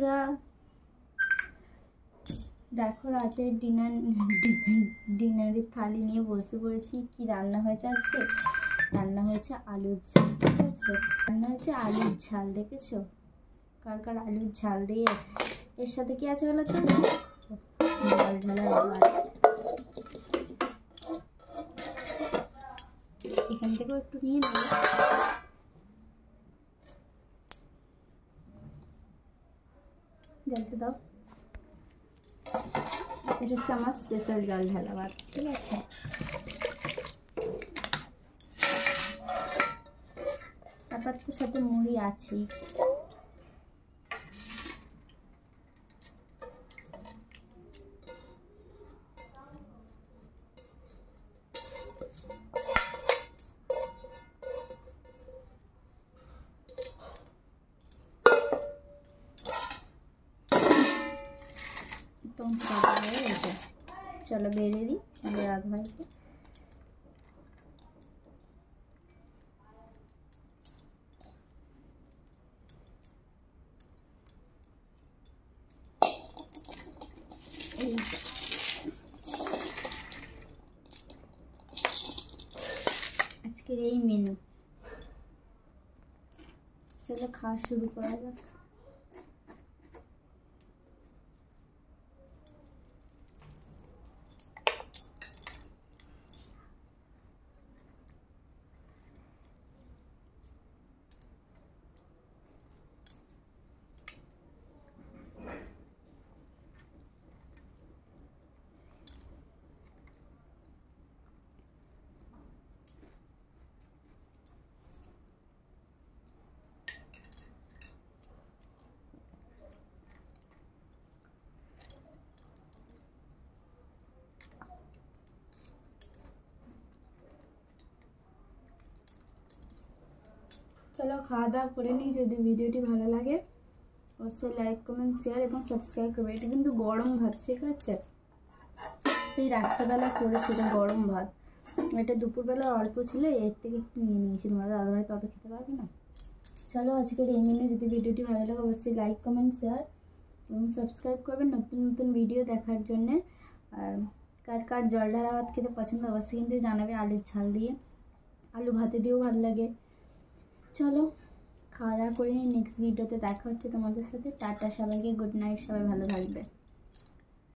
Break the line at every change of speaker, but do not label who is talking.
বন্ধুরা, দেখো রাতের ডিনারের থালি নিয়ে বসে পড়েছি। কি রান্না হয়েছে আজকে? রান্না হয়েছে আলুর ঝাল, ঠিক আছে? রান্না হয়েছে আলুর ঝাল, দেখেছো? কার কার আলুর ঝাল দিয়ে এর সাথে কি আছে বলো তো? ডাল ঢালা ভাত। এখান থেকেও একটু নিয়ে নেব। জলটা দাও। এটা হচ্ছে আমার স্পেশাল জল ঢালা ভাত, ঠিক আছে? তারপর তো সাথে মুড়ি আছেই। একদম সাদা হয়ে গেছে। চলো বেড়ে দিই রাত ভাইকে। আজকের এই মেনু। চলো খাওয়া শুরু করা যাক। চলো খাওয়া দাওয়া করে নিই। যদি ভিডিওটি ভালো লাগে অবশ্যই লাইক কমেন্ট শেয়ার এবং সাবস্ক্রাইব করবে। এটা কিন্তু গরম ভাত, ঠিক আছে? এই রাত্রেবেলা করেছি, এটা গরম ভাত। এটা দুপুরবেলা অল্প ছিল, এর থেকে একটু নিয়ে নিয়েছি। তোমাদের দাদাভাই তত খেতে পারবে না। চলো আজকের এই মেনু। যদি ভিডিওটি ভালো লাগে অবশ্যই লাইক কমেন্ট শেয়ার এবং সাবস্ক্রাইব করবেন নতুন নতুন ভিডিও দেখার জন্যে। আর কার কার জল ঢালা ভাত খেতে পছন্দ অবশ্যই কিন্তু জানাবে। আলুর ঝাল দিয়ে, আলু ভাতে দিয়েও ভালো লাগে। চলো খাওয়া দাওয়া করে নিই। নেক্সট ভিডিওতে দেখা হচ্ছে তোমাদের সাথে। টাটা সবাইকে, গুড নাইট, সবাই ভালো থাকবে।